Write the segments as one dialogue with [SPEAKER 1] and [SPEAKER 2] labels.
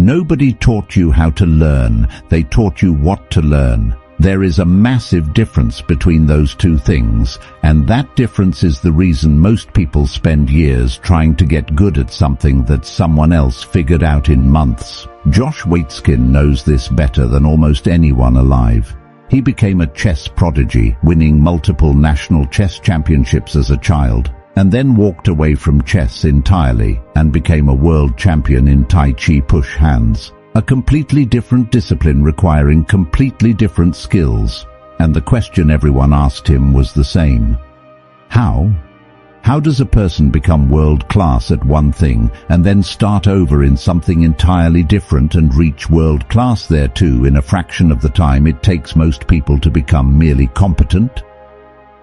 [SPEAKER 1] Nobody taught you how to learn, they taught you what to learn. There is a massive difference between those two things, and that difference is the reason most people spend years trying to get good at something that someone else figured out in months. Josh Waitzkin knows this better than almost anyone alive. He became a chess prodigy, winning multiple national chess championships as a child, and then walked away from chess entirely and became a world champion in Tai Chi push hands. A completely different discipline requiring completely different skills, and the question everyone asked him was the same. How? How does a person become world-class at one thing and then start over in something entirely different and reach world-class there too in a fraction of the time it takes most people to become merely competent?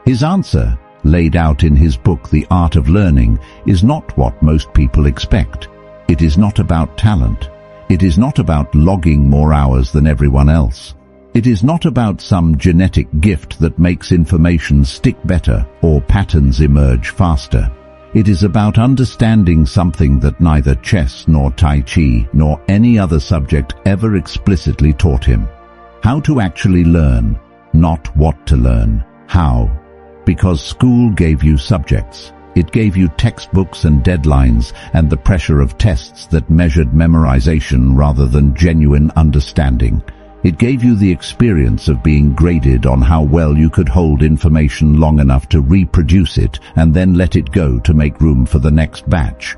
[SPEAKER 1] His answer, laid out in his book The Art of Learning, is not what most people expect. It is not about talent. It is not about logging more hours than everyone else. It is not about some genetic gift that makes information stick better or patterns emerge faster. It is about understanding something that neither chess nor Tai Chi nor any other subject ever explicitly taught him. How to actually learn, not what to learn. How? Because school gave you subjects. It gave you textbooks and deadlines and the pressure of tests that measured memorization rather than genuine understanding. It gave you the experience of being graded on how well you could hold information long enough to reproduce it and then let it go to make room for the next batch.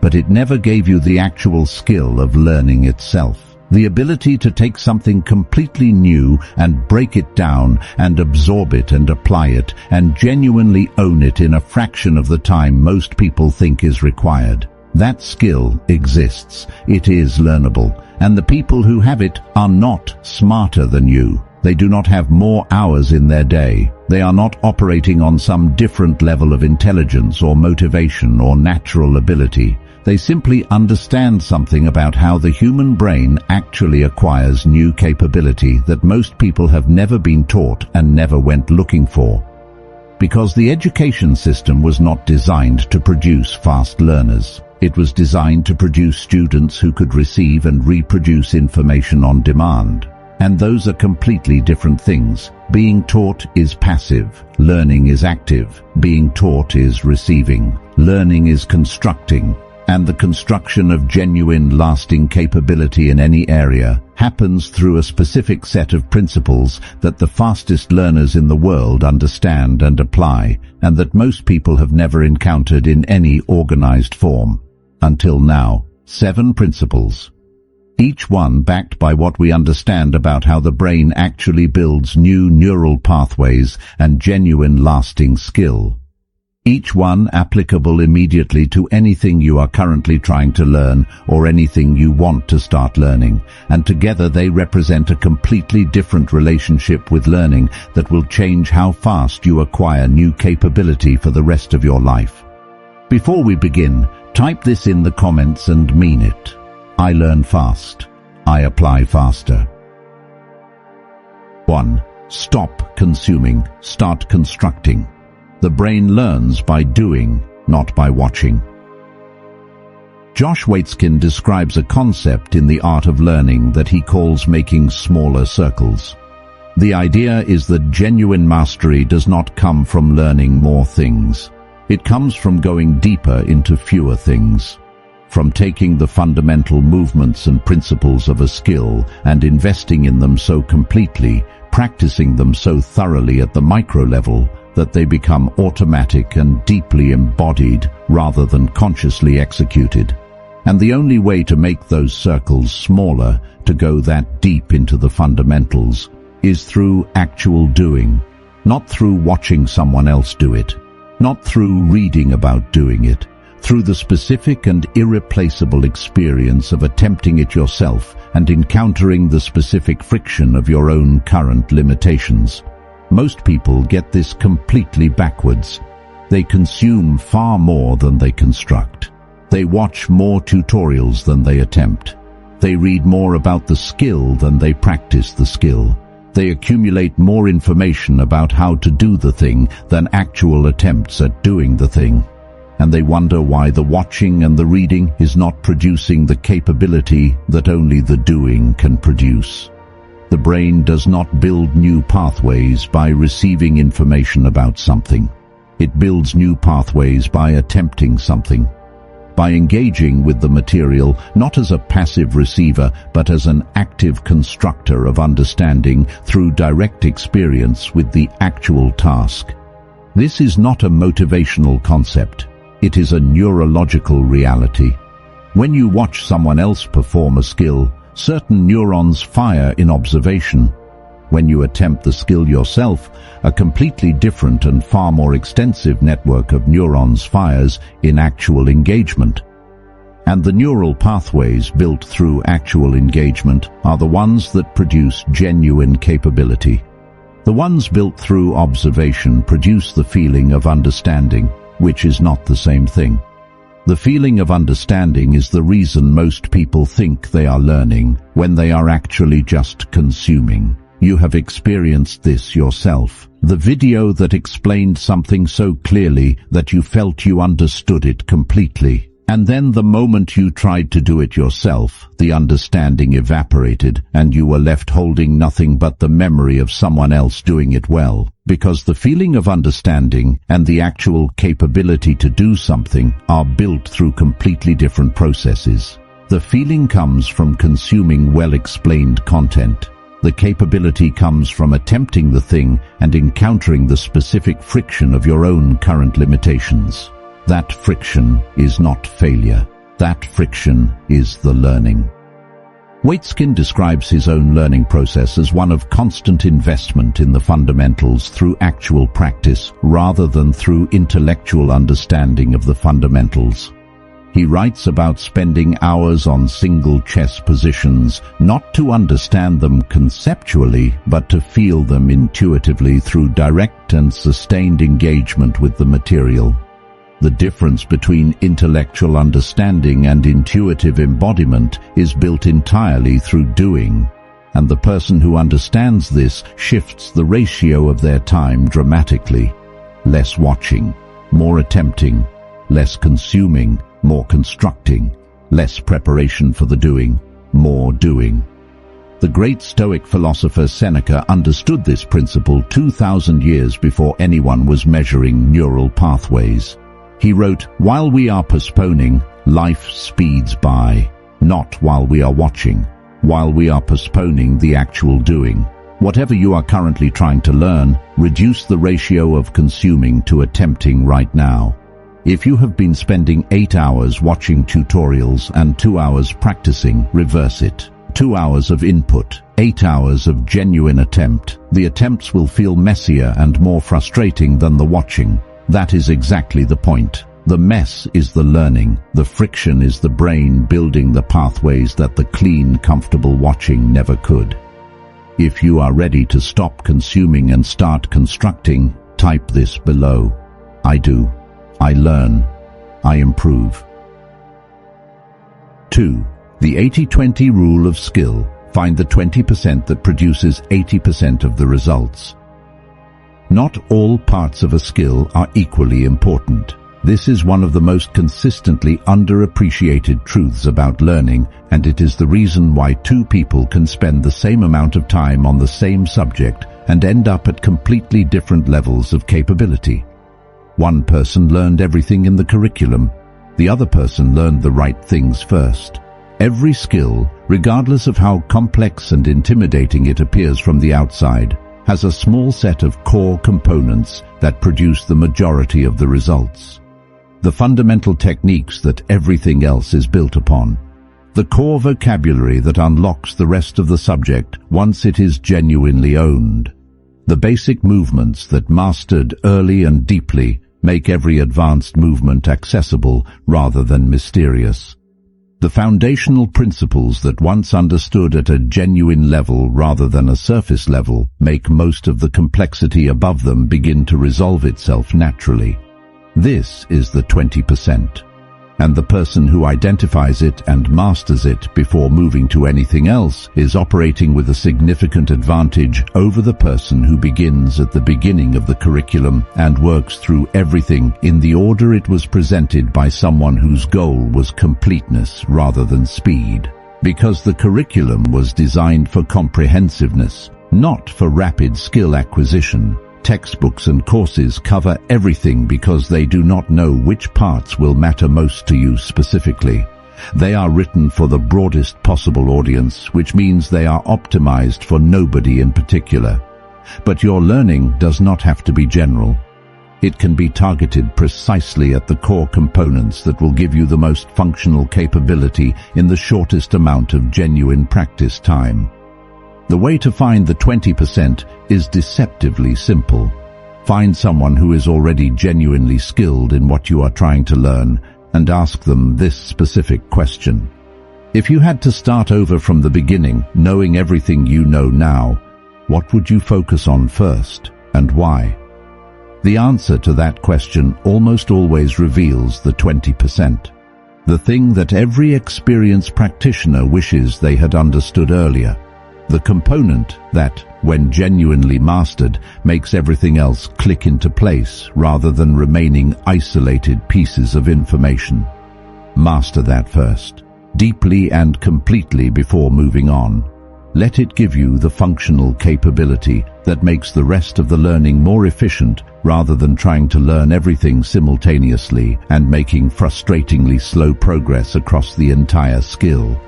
[SPEAKER 1] But it never gave you the actual skill of learning itself. The ability to take something completely new and break it down and absorb it and apply it and genuinely own it in a fraction of the time most people think is required. That skill exists. It is learnable. And the people who have it are not smarter than you. They do not have more hours in their day. They are not operating on some different level of intelligence or motivation or natural ability. They simply understand something about how the human brain actually acquires new capability that most people have never been taught and never went looking for. Because the education system was not designed to produce fast learners. It was designed to produce students who could receive and reproduce information on demand. And those are completely different things. Being taught is passive. Learning is active. Being taught is receiving. Learning is constructing. And the construction of genuine, lasting capability in any area happens through a specific set of principles that the fastest learners in the world understand and apply, and that most people have never encountered in any organized form. Until now, 7 principles. Each one backed by what we understand about how the brain actually builds new neural pathways and genuine lasting skill. Each one applicable immediately to anything you are currently trying to learn or anything you want to start learning, and together they represent a completely different relationship with learning that will change how fast you acquire new capability for the rest of your life. Before we begin, type this in the comments and mean it. I learn fast. I apply faster. 1. Stop consuming. Start constructing. The brain learns by doing, not by watching. Josh Waitzkin describes a concept in The Art of Learning that he calls making smaller circles. The idea is that genuine mastery does not come from learning more things. It comes from going deeper into fewer things. From taking the fundamental movements and principles of a skill and investing in them so completely, practicing them so thoroughly at the micro level, that they become automatic and deeply embodied rather than consciously executed. And the only way to make those circles smaller, to go that deep into the fundamentals, is through actual doing, not through watching someone else do it, not through reading about doing it, through the specific and irreplaceable experience of attempting it yourself and encountering the specific friction of your own current limitations. Most people get this completely backwards. They consume far more than they construct. They watch more tutorials than they attempt. They read more about the skill than they practice the skill. They accumulate more information about how to do the thing than actual attempts at doing the thing. and they wonder why the watching and the reading is not producing the capability that only the doing can produce. The brain does not build new pathways by receiving information about something. It builds new pathways by attempting something, by engaging with the material not as a passive receiver but as an active constructor of understanding through direct experience with the actual task. This is not a motivational concept. It is a neurological reality. When you watch someone else perform a skill, certain neurons fire in observation. When you attempt the skill yourself, a completely different and far more extensive network of neurons fires in actual engagement. And the neural pathways built through actual engagement are the ones that produce genuine capability. The ones built through observation produce the feeling of understanding, which is not the same thing. The feeling of understanding is the reason most people think they are learning when they are actually just consuming. You have experienced this yourself. The video that explained something so clearly that you felt you understood it completely. And then the moment you tried to do it yourself, the understanding evaporated and you were left holding nothing but the memory of someone else doing it well. Because the feeling of understanding and the actual capability to do something are built through completely different processes. The feeling comes from consuming well-explained content. The capability comes from attempting the thing and encountering the specific friction of your own current limitations. That friction is not failure. That friction is the learning. Waitskin describes his own learning process as one of constant investment in the fundamentals through actual practice rather than through intellectual understanding of the fundamentals. He writes about spending hours on single chess positions, not to understand them conceptually, but to feel them intuitively through direct and sustained engagement with the material. The difference between intellectual understanding and intuitive embodiment is built entirely through doing, and the person who understands this shifts the ratio of their time dramatically. Less watching, more attempting, less consuming, more constructing, less preparation for the doing, more doing. The great Stoic philosopher Seneca understood this principle 2,000 years before anyone was measuring neural pathways. He wrote, "While we are postponing, life speeds by. Not while we are watching, while we are postponing the actual doing. Whatever you are currently trying to learn, reduce the ratio of consuming to attempting right now. If you have been spending 8 hours watching tutorials and 2 hours practicing, reverse it. 2 hours of input, 8 hours of genuine attempt. The attempts will feel messier and more frustrating than the watching. That is exactly the point. The mess is the learning. The friction is the brain building the pathways that the clean, comfortable watching never could." If you are ready to stop consuming and start constructing, type this below. I do. I learn. I improve. 2. The 80-20 rule of skill. Find the 20% that produces 80% of the results. Not all parts of a skill are equally important. This is one of the most consistently underappreciated truths about learning, and it is the reason why two people can spend the same amount of time on the same subject and end up at completely different levels of capability. One person learned everything in the curriculum. The other person learned the right things first. Every skill, regardless of how complex and intimidating it appears from the outside, has a small set of core components that produce the majority of the results. The fundamental techniques that everything else is built upon. The core vocabulary that unlocks the rest of the subject once it is genuinely owned. The basic movements that, mastered early and deeply, make every advanced movement accessible rather than mysterious. The foundational principles that, once understood at a genuine level rather than a surface level, make most of the complexity above them begin to resolve itself naturally. This is the 20%. and the person who identifies it and masters it before moving to anything else is operating with a significant advantage over the person who begins at the beginning of the curriculum and works through everything in the order it was presented by someone whose goal was completeness rather than speed. Because the curriculum was designed for comprehensiveness, not for rapid skill acquisition. Textbooks and courses cover everything because they do not know which parts will matter most to you specifically. They are written for the broadest possible audience, which means they are optimized for nobody in particular. But your learning does not have to be general. It can be targeted precisely at the core components that will give you the most functional capability in the shortest amount of genuine practice time. The way to find the 20% is deceptively simple. Find someone who is already genuinely skilled in what you are trying to learn and ask them this specific question. If you had to start over from the beginning, knowing everything you know now, what would you focus on first and why? The answer to that question almost always reveals the 20%. The thing that every experienced practitioner wishes they had understood earlier. The component that, when genuinely mastered, makes everything else click into place rather than remaining isolated pieces of information. Master that first, deeply and completely before moving on. Let it give you the functional capability that makes the rest of the learning more efficient rather than trying to learn everything simultaneously and making frustratingly slow progress across the entire skill.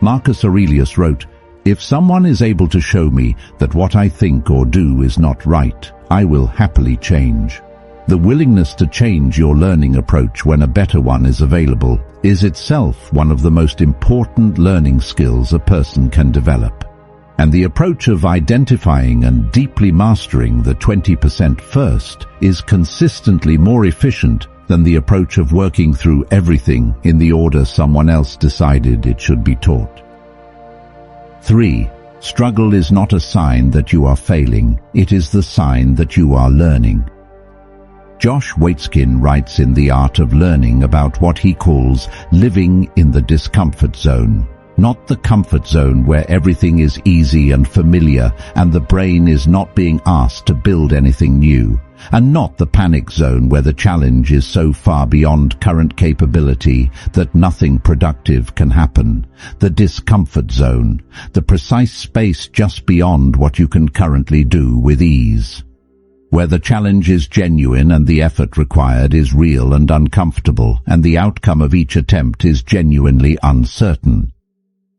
[SPEAKER 1] Marcus Aurelius wrote, "If someone is able to show me that what I think or do is not right, I will happily change." The willingness to change your learning approach when a better one is available is itself one of the most important learning skills a person can develop. And the approach of identifying and deeply mastering the 20% first is consistently more efficient than the approach of working through everything in the order someone else decided it should be taught. 3. Struggle is not a sign that you are failing, it is the sign that you are learning. Josh Waitzkin writes in The Art of Learning about what he calls living in the discomfort zone. Not the comfort zone where everything is easy and familiar and the brain is not being asked to build anything new, and not the panic zone where the challenge is so far beyond current capability that nothing productive can happen. The discomfort zone, the precise space just beyond what you can currently do with ease. Where the challenge is genuine and the effort required is real and uncomfortable, and the outcome of each attempt is genuinely uncertain.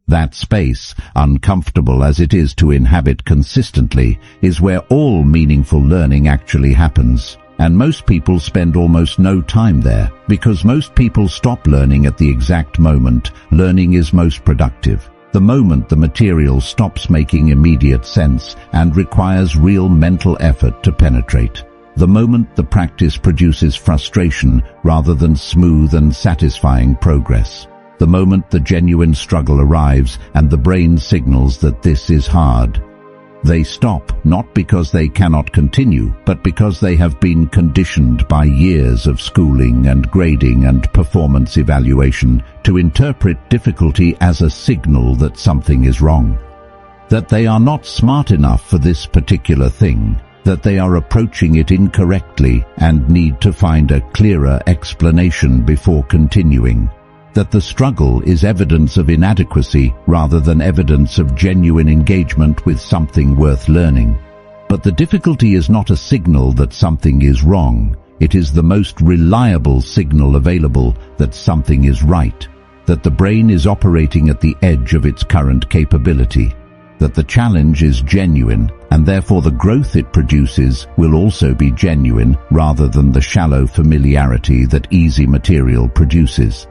[SPEAKER 1] That space, uncomfortable as it is to inhabit consistently, is where all meaningful learning actually happens. And most people spend almost no time there, because most people stop learning at the exact moment learning is most productive. The moment the material stops making immediate sense and requires real mental effort to penetrate. The moment the practice produces frustration rather than smooth and satisfying progress. The moment the genuine struggle arrives and the brain signals that this is hard. They stop, not because they cannot continue, but because they have been conditioned by years of schooling and grading and performance evaluation to interpret difficulty as a signal that something is wrong. That they are not smart enough for this particular thing, that they are approaching it incorrectly and need to find a clearer explanation before continuing. That the struggle is evidence of inadequacy rather than evidence of genuine engagement with something worth learning. But the difficulty is not a signal that something is wrong. It is the most reliable signal available that something is right, that the brain is operating at the edge of its current capability, that the challenge is genuine, and therefore the growth it produces will also be genuine rather than the shallow familiarity that easy material produces.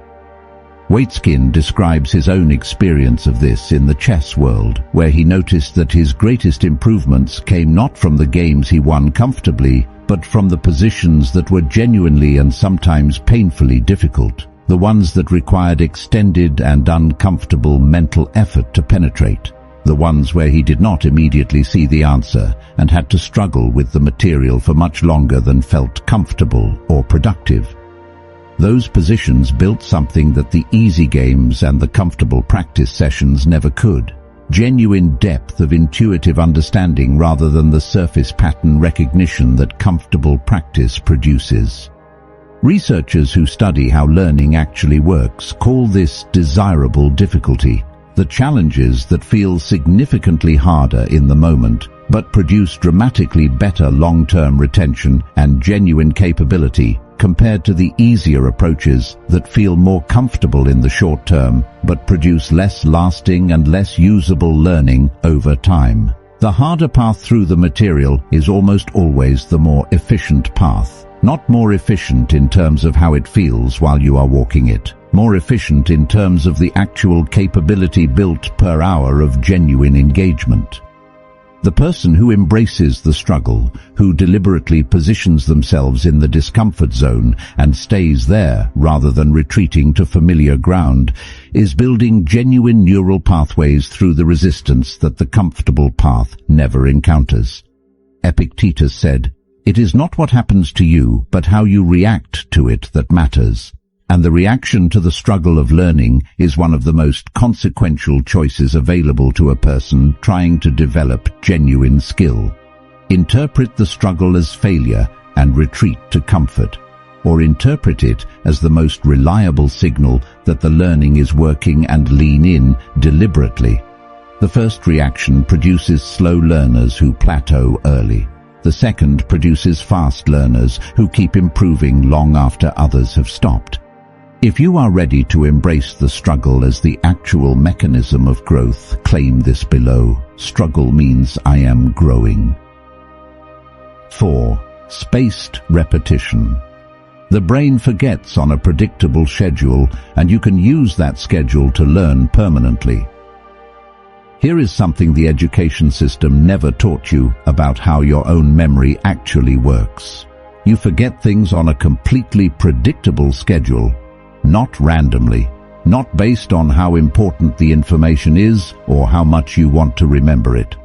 [SPEAKER 1] Waitzkin describes his own experience of this in the chess world, where he noticed that his greatest improvements came not from the games he won comfortably, but from the positions that were genuinely and sometimes painfully difficult, the ones that required extended and uncomfortable mental effort to penetrate, the ones where he did not immediately see the answer and had to struggle with the material for much longer than felt comfortable or productive. Those positions built something that the easy games and the comfortable practice sessions never could. Genuine depth of intuitive understanding rather than the surface pattern recognition that comfortable practice produces. Researchers who study how learning actually works call this desirable difficulty, the challenges that feel significantly harder in the moment, but produce dramatically better long-term retention and genuine capability compared to the easier approaches that feel more comfortable in the short term, but produce less lasting and less usable learning over time. The harder path through the material is almost always the more efficient path. Not more efficient in terms of how it feels while you are walking it, more efficient in terms of the actual capability built per hour of genuine engagement. The person who embraces the struggle, who deliberately positions themselves in the discomfort zone and stays there rather than retreating to familiar ground, is building genuine neural pathways through the resistance that the comfortable path never encounters. Epictetus said, "It is not what happens to you, but how you react to it that matters." And the reaction to the struggle of learning is one of the most consequential choices available to a person trying to develop genuine skill. Interpret the struggle as failure and retreat to comfort, or interpret it as the most reliable signal that the learning is working and lean in deliberately. The first reaction produces slow learners who plateau early. The second produces fast learners who keep improving long after others have stopped. If you are ready to embrace the struggle as the actual mechanism of growth, claim this below. Struggle means I am growing. 4. Spaced repetition. The brain forgets on a predictable schedule, and you can use that schedule to learn permanently. Here is something the education system never taught you about how your own memory actually works. You forget things on a completely predictable schedule. Not randomly, not based on how important the information is or how much you want to remember it.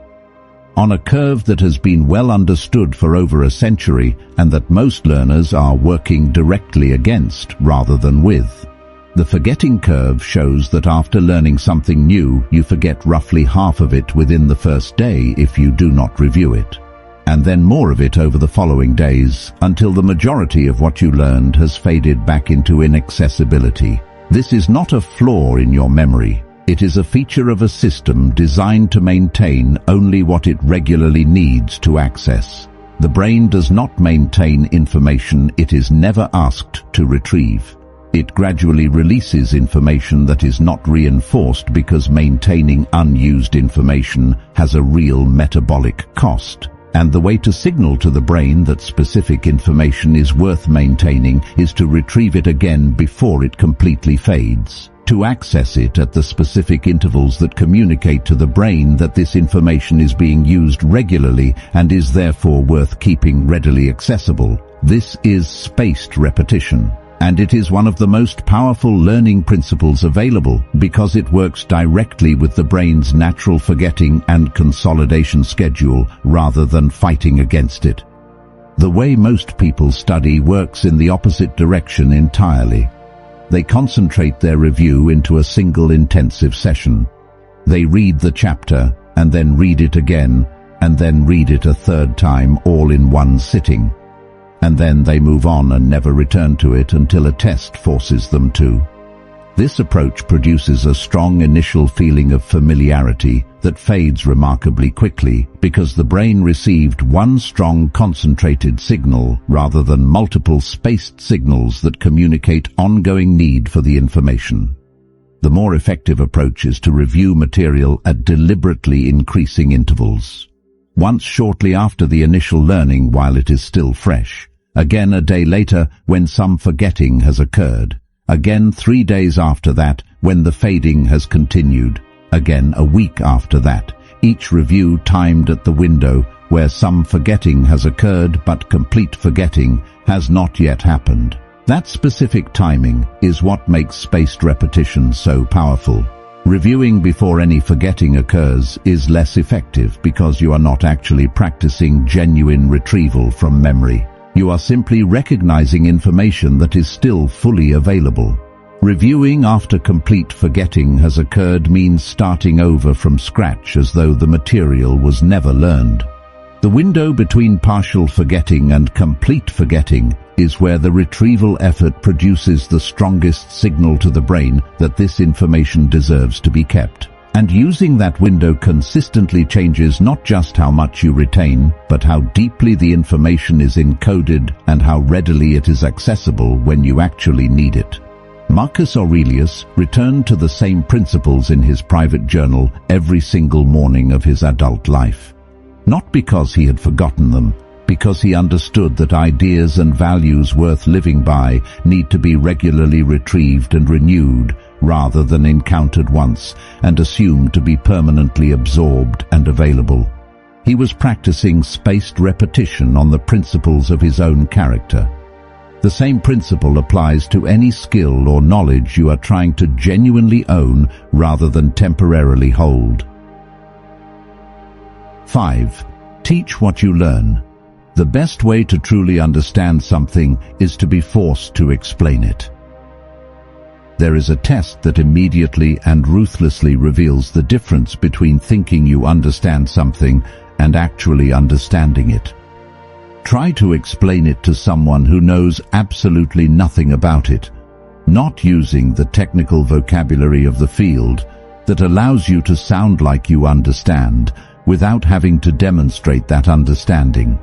[SPEAKER 1] On a curve that has been well understood for over a century and that most learners are working directly against rather than with. The forgetting curve shows that after learning something new, you forget roughly half of it within the first day if you do not review it, and then more of it over the following days, until the majority of what you learned has faded back into inaccessibility. This is not a flaw in your memory. It is a feature of a system designed to maintain only what it regularly needs to access. The brain does not maintain information it is never asked to retrieve. It gradually releases information that is not reinforced because maintaining unused information has a real metabolic cost. And the way to signal to the brain that specific information is worth maintaining is to retrieve it again before it completely fades. To access it at the specific intervals that communicate to the brain that this information is being used regularly and is therefore worth keeping readily accessible. This is spaced repetition. And it is one of the most powerful learning principles available because it works directly with the brain's natural forgetting and consolidation schedule rather than fighting against it. The way most people study works in the opposite direction entirely. They concentrate their review into a single intensive session. They read the chapter and then read it again and then read it a third time all in one sitting. And then they move on and never return to it until a test forces them to. This approach produces a strong initial feeling of familiarity that fades remarkably quickly because the brain received one strong concentrated signal rather than multiple spaced signals that communicate ongoing need for the information. The more effective approach is to review material at deliberately increasing intervals. Once shortly after the initial learning while it is still fresh. Again a day later when some forgetting has occurred. Again 3 days after that when the fading has continued. Again a week after that. Each review timed at the window where some forgetting has occurred but complete forgetting has not yet happened. That specific timing is what makes spaced repetition so powerful. Reviewing before any forgetting occurs is less effective because you are not actually practicing genuine retrieval from memory. You are simply recognizing information that is still fully available. Reviewing after complete forgetting has occurred means starting over from scratch as though the material was never learned. The window between partial forgetting and complete forgetting is where the retrieval effort produces the strongest signal to the brain that this information deserves to be kept. And using that window consistently changes not just how much you retain, but how deeply the information is encoded and how readily it is accessible when you actually need it. Marcus Aurelius returned to the same principles in his private journal every single morning of his adult life. Not because he had forgotten them, because he understood that ideas and values worth living by need to be regularly retrieved and renewed rather than encountered once and assumed to be permanently absorbed and available. He was practicing spaced repetition on the principles of his own character. The same principle applies to any skill or knowledge you are trying to genuinely own rather than temporarily hold. 5. Teach what you learn. The best way to truly understand something is to be forced to explain it. There is a test that immediately and ruthlessly reveals the difference between thinking you understand something and actually understanding it. Try to explain it to someone who knows absolutely nothing about it, not using the technical vocabulary of the field that allows you to sound like you understand without having to demonstrate that understanding.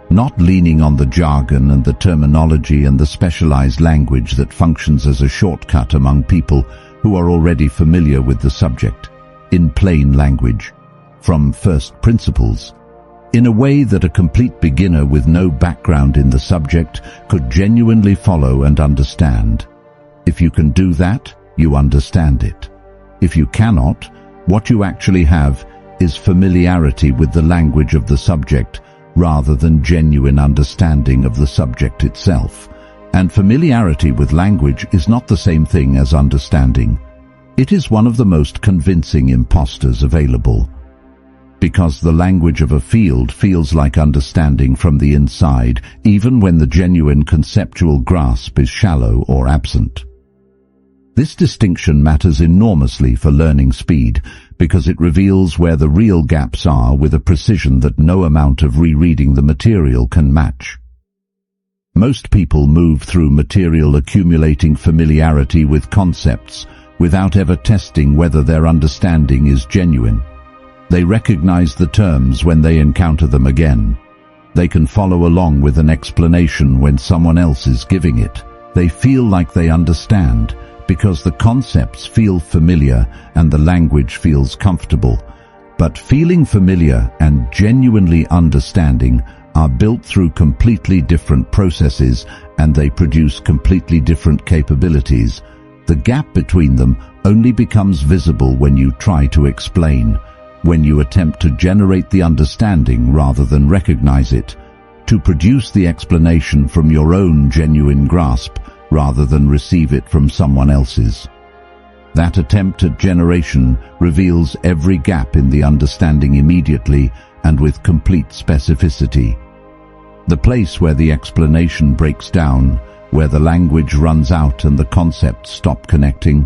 [SPEAKER 1] Not leaning on the jargon and the terminology and the specialized language that functions as a shortcut among people who are already familiar with the subject, in plain language, from first principles, in a way that a complete beginner with no background in the subject could genuinely follow and understand. If you can do that, you understand it. If you cannot, what you actually have is familiarity with the language of the subject rather than genuine understanding of the subject itself. And familiarity with language is not the same thing as understanding. It is one of the most convincing imposters available, because the language of a field feels like understanding from the inside, even when the genuine conceptual grasp is shallow or absent. This distinction matters enormously for learning speed, because it reveals where the real gaps are with a precision that no amount of rereading the material can match. Most people move through material accumulating familiarity with concepts without ever testing whether their understanding is genuine. They recognize the terms when they encounter them again. They can follow along with an explanation when someone else is giving it. They feel like they understand, because the concepts feel familiar and the language feels comfortable. But feeling familiar and genuinely understanding are built through completely different processes, and they produce completely different capabilities. The gap between them only becomes visible when you try to explain, when you attempt to generate the understanding rather than recognize it, to produce the explanation from your own genuine grasp rather than receive it from someone else's. That attempt at generation reveals every gap in the understanding immediately and with complete specificity. The place where the explanation breaks down, where the language runs out and the concepts stop connecting,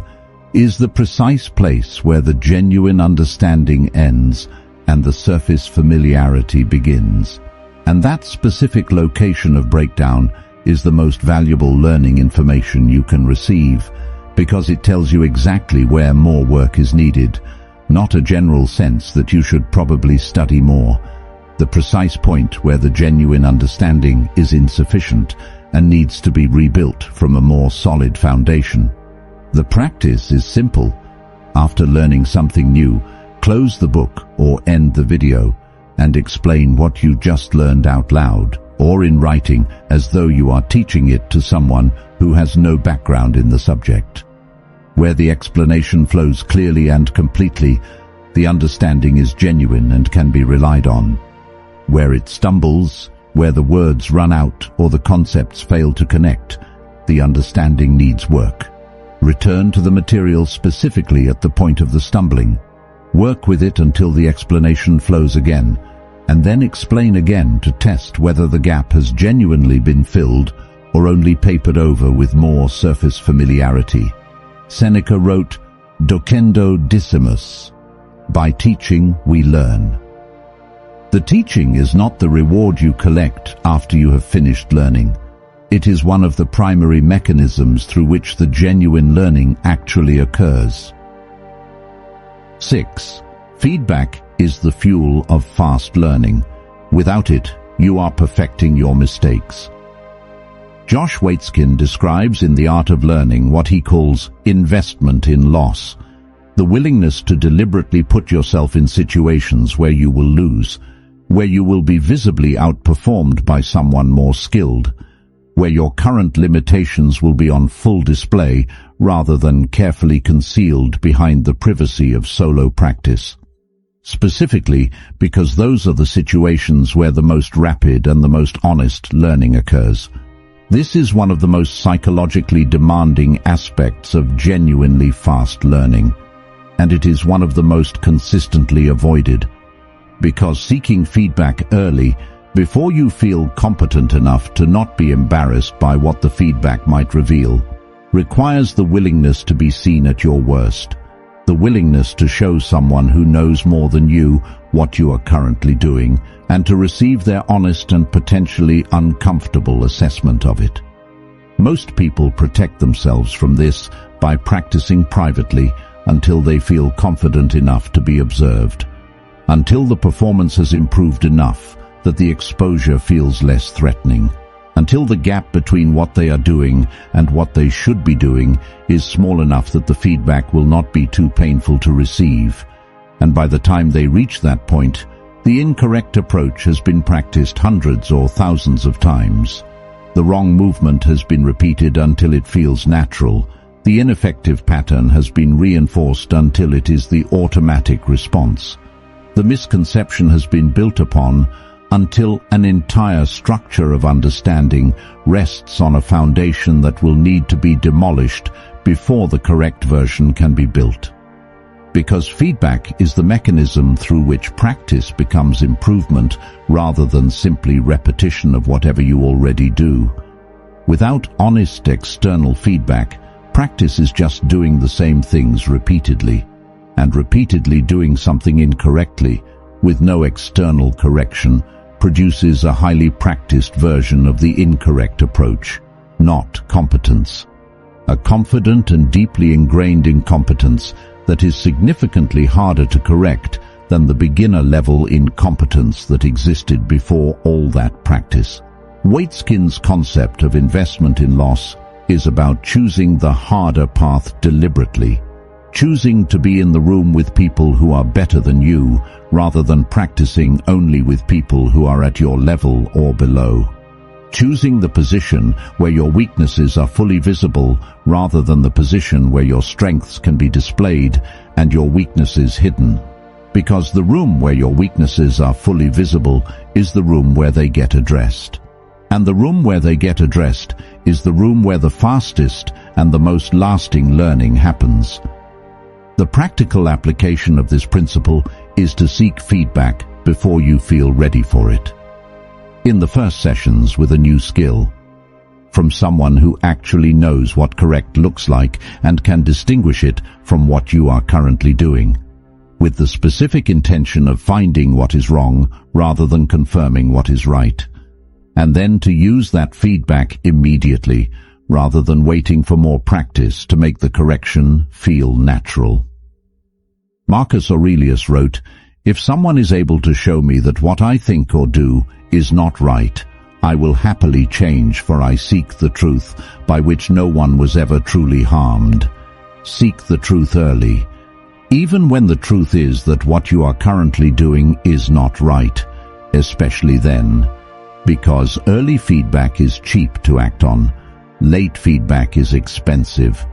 [SPEAKER 1] is the precise place where the genuine understanding ends and the surface familiarity begins. And that specific location of breakdown is the most valuable learning information you can receive, because it tells you exactly where more work is needed, not a general sense that you should probably study more. The precise point where the genuine understanding is insufficient and needs to be rebuilt from a more solid foundation. The practice is simple. After learning something new, close the book or end the video and explain what you just learned out loud, or in writing, as though you are teaching it to someone who has no background in the subject. Where the explanation flows clearly and completely, the understanding is genuine and can be relied on. Where it stumbles, where the words run out or the concepts fail to connect, the understanding needs work. Return to the material specifically at the point of the stumbling. Work with it until the explanation flows again, and then explain again to test whether the gap has genuinely been filled or only papered over with more surface familiarity. Seneca wrote, "Docendo discimus." By teaching, we learn. The teaching is not the reward you collect after you have finished learning. It is one of the primary mechanisms through which the genuine learning actually occurs. 6. Feedback is the fuel of fast learning. Without it, you are perfecting your mistakes. Josh Waitzkin describes in The Art of Learning what he calls investment in loss, the willingness to deliberately put yourself in situations where you will lose, where you will be visibly outperformed by someone more skilled, where your current limitations will be on full display rather than carefully concealed behind the privacy of solo practice. Specifically, because those are the situations where the most rapid and the most honest learning occurs. This is one of the most psychologically demanding aspects of genuinely fast learning, and it is one of the most consistently avoided. Because seeking feedback early, before you feel competent enough to not be embarrassed by what the feedback might reveal, requires the willingness to be seen at your worst, the willingness to show someone who knows more than you what you are currently doing, and to receive their honest and potentially uncomfortable assessment of it. Most people protect themselves from this by practicing privately until they feel confident enough to be observed, until the performance has improved enough that the exposure feels less threatening, until the gap between what they are doing and what they should be doing is small enough that the feedback will not be too painful to receive, and by the time they reach that point, the incorrect approach has been practiced hundreds or thousands of times. The wrong movement has been repeated until it feels natural. The ineffective pattern has been reinforced until it is the automatic response. The misconception has been built upon until an entire structure of understanding rests on a foundation that will need to be demolished before the correct version can be built. Because feedback is the mechanism through which practice becomes improvement rather than simply repetition of whatever you already do. Without honest external feedback, practice is just doing the same things repeatedly, and repeatedly doing something incorrectly with no external correction produces a highly practiced version of the incorrect approach, not competence. A confident and deeply ingrained incompetence that is significantly harder to correct than the beginner-level incompetence that existed before all that practice. Waitzkin's concept of investment in loss is about choosing the harder path deliberately, choosing to be in the room with people who are better than you rather than practicing only with people who are at your level or below. Choosing the position where your weaknesses are fully visible rather than the position where your strengths can be displayed and your weaknesses hidden. Because the room where your weaknesses are fully visible is the room where they get addressed. And the room where they get addressed is the room where the fastest and the most lasting learning happens. The practical application of this principle is to seek feedback before you feel ready for it. In the first sessions with a new skill, from someone who actually knows what correct looks like and can distinguish it from what you are currently doing, with the specific intention of finding what is wrong rather than confirming what is right, and then to use that feedback immediately rather than waiting for more practice to make the correction feel natural. Marcus Aurelius wrote, "If someone is able to show me that what I think or do is not right, I will happily change, for I seek the truth, by which no one was ever truly harmed." Seek the truth early, even when the truth is that what you are currently doing is not right, especially then, because early feedback is cheap to act on, late feedback is expensive,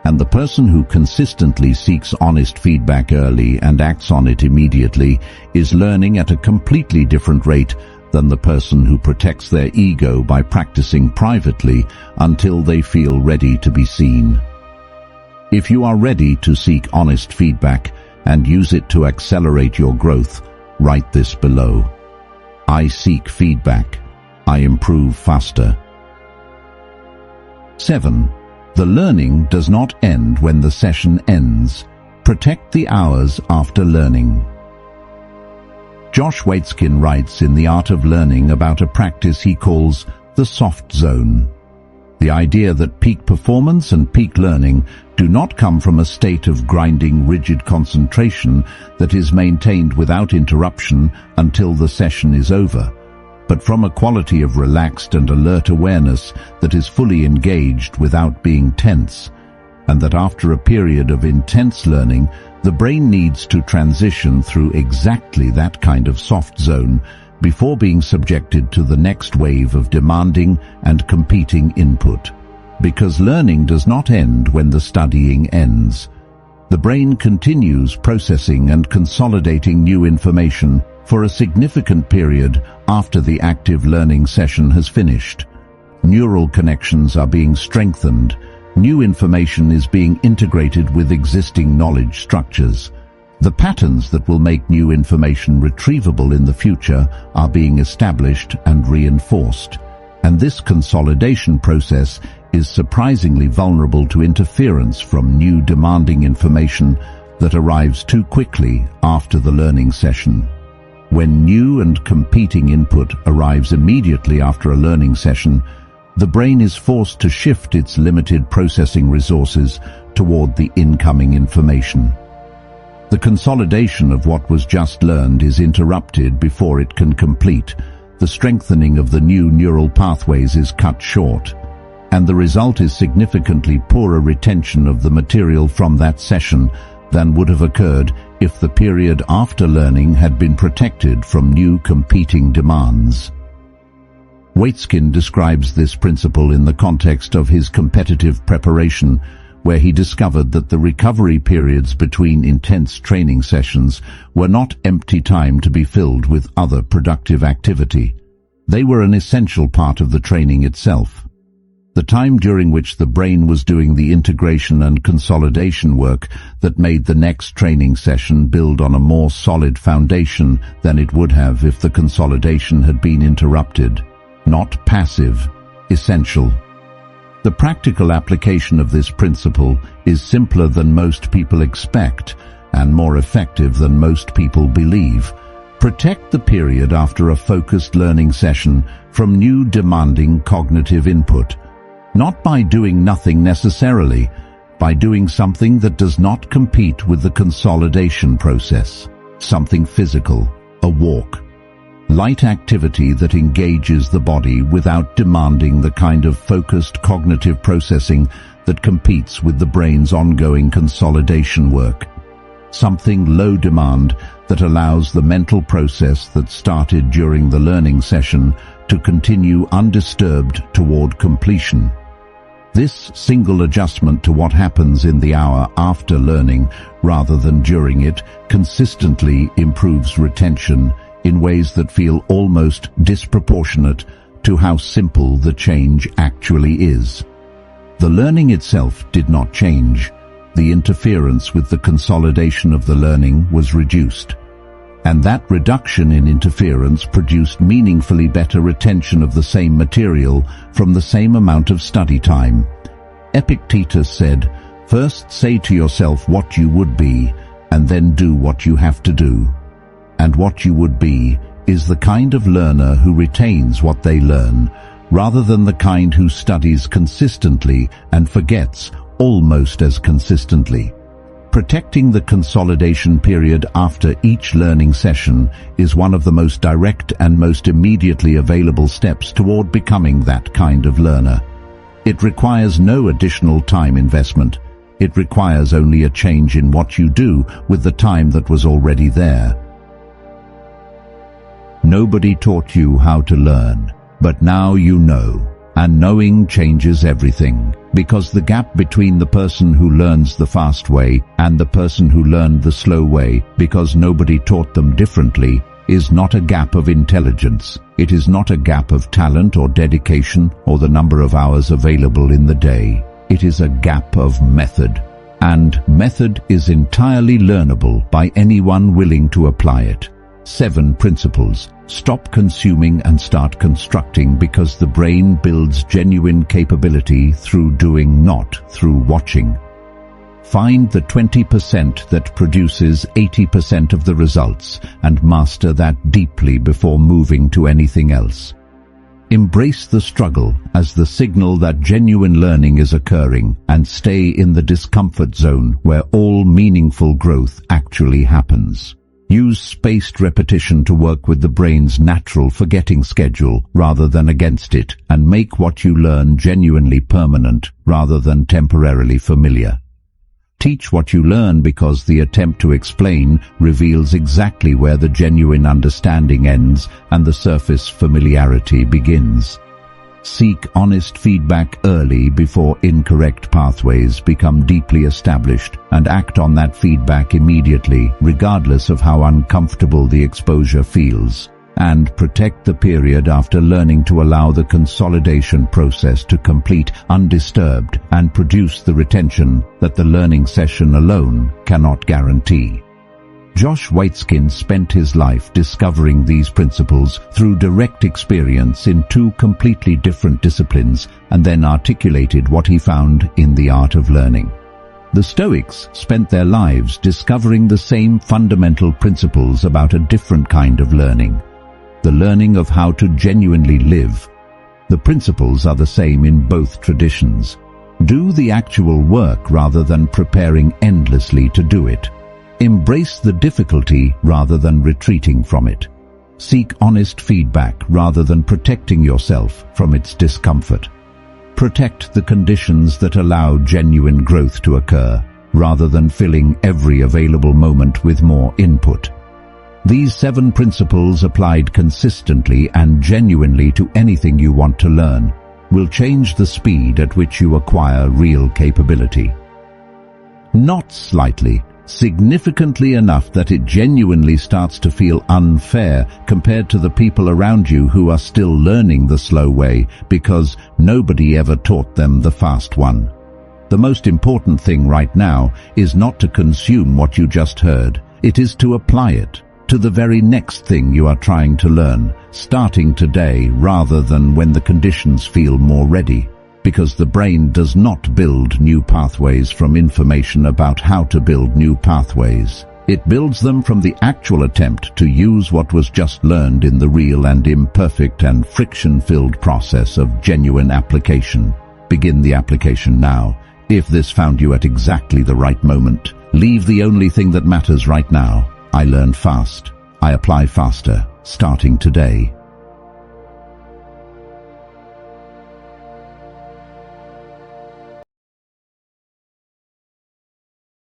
[SPEAKER 1] and the person who consistently seeks honest feedback early and acts on it immediately is learning at a completely different rate than the person who protects their ego by practicing privately until they feel ready to be seen. If you are ready to seek honest feedback and use it to accelerate your growth, write this below. I seek feedback. I improve faster. 7. The learning does not end when the session ends. Protect the hours after learning. Josh Waitzkin writes in The Art of Learning about a practice he calls the soft zone. The idea that peak performance and peak learning do not come from a state of grinding, rigid concentration that is maintained without interruption until the session is over, but from a quality of relaxed and alert awareness that is fully engaged without being tense, and that after a period of intense learning, the brain needs to transition through exactly that kind of soft zone before being subjected to the next wave of demanding and competing input. Because learning does not end when the studying ends. The brain continues processing and consolidating new information for a significant period after the active learning session has finished. Neural connections are being strengthened. New information is being integrated with existing knowledge structures. The patterns that will make new information retrievable in the future are being established and reinforced, and this consolidation process is surprisingly vulnerable to interference from new demanding information that arrives too quickly after the learning session. When new and competing input arrives immediately after a learning session, the brain is forced to shift its limited processing resources toward the incoming information. The consolidation of what was just learned is interrupted before it can complete. The strengthening of the new neural pathways is cut short, and the result is significantly poorer retention of the material from that session than would have occurred if the period after learning had been protected from new competing demands. Waitzkin describes this principle in the context of his competitive preparation, where he discovered that the recovery periods between intense training sessions were not empty time to be filled with other productive activity. They were an essential part of the training itself. The time during which the brain was doing the integration and consolidation work that made the next training session build on a more solid foundation than it would have if the consolidation had been interrupted. Not passive, essential. The practical application of this principle is simpler than most people expect and more effective than most people believe. Protect the period after a focused learning session from new demanding cognitive input, not by doing nothing necessarily, by doing something that does not compete with the consolidation process, something physical, a walk. Light activity that engages the body without demanding the kind of focused cognitive processing that competes with the brain's ongoing consolidation work. Something low demand that allows the mental process that started during the learning session to continue undisturbed toward completion. This single adjustment to what happens in the hour after learning rather than during it consistently improves retention in ways that feel almost disproportionate to how simple the change actually is. The learning itself did not change. The interference with the consolidation of the learning was reduced, and that reduction in interference produced meaningfully better retention of the same material from the same amount of study time. Epictetus said, "First say to yourself what you would be, and then do what you have to do." And what you would be is the kind of learner who retains what they learn, rather than the kind who studies consistently and forgets almost as consistently. Protecting the consolidation period after each learning session is one of the most direct and most immediately available steps toward becoming that kind of learner. It requires no additional time investment. It requires only a change in what you do with the time that was already there. Nobody taught you how to learn, but now you know, and knowing changes everything, because the gap between the person who learns the fast way and the person who learned the slow way, because nobody taught them differently, is not a gap of intelligence. It is not a gap of talent or dedication or the number of hours available in the day. It is a gap of method, and method is entirely learnable by anyone willing to apply it. 7 principles. Stop consuming and start constructing, because the brain builds genuine capability through doing, not through watching. Find the 20% that produces 80% of the results and master that deeply before moving to anything else. Embrace the struggle as the signal that genuine learning is occurring, and stay in the discomfort zone where all meaningful growth actually happens. Use spaced repetition to work with the brain's natural forgetting schedule rather than against it, and make what you learn genuinely permanent rather than temporarily familiar. Teach what you learn, because the attempt to explain reveals exactly where the genuine understanding ends and the surface familiarity begins. Seek honest feedback early before incorrect pathways become deeply established, and act on that feedback immediately, regardless of how uncomfortable the exposure feels. And protect the period after learning to allow the consolidation process to complete undisturbed and produce the retention that the learning session alone cannot guarantee. Josh Waitzkin spent his life discovering these principles through direct experience in two completely different disciplines, and then articulated what he found in the art of learning. The Stoics spent their lives discovering the same fundamental principles about a different kind of learning, the learning of how to genuinely live. The principles are the same in both traditions. Do the actual work rather than preparing endlessly to do it. Embrace the difficulty rather than retreating from it. Seek honest feedback rather than protecting yourself from its discomfort. Protect the conditions that allow genuine growth to occur, rather than filling every available moment with more input. These 7 principles, applied consistently and genuinely to anything you want to learn, will change the speed at which you acquire real capability. Not slightly, significantly enough that it genuinely starts to feel unfair compared to the people around you who are still learning the slow way, because nobody ever taught them the fast one. The most important thing right now is not to consume what you just heard. It is to apply it to the very next thing you are trying to learn, starting today rather than when the conditions feel more ready. Because the brain does not build new pathways from information about how to build new pathways. It builds them from the actual attempt to use what was just learned in the real and imperfect and friction-filled process of genuine application. Begin the application now. If this found you at exactly the right moment, leave the only thing that matters right now. I learn fast. I apply faster, starting today.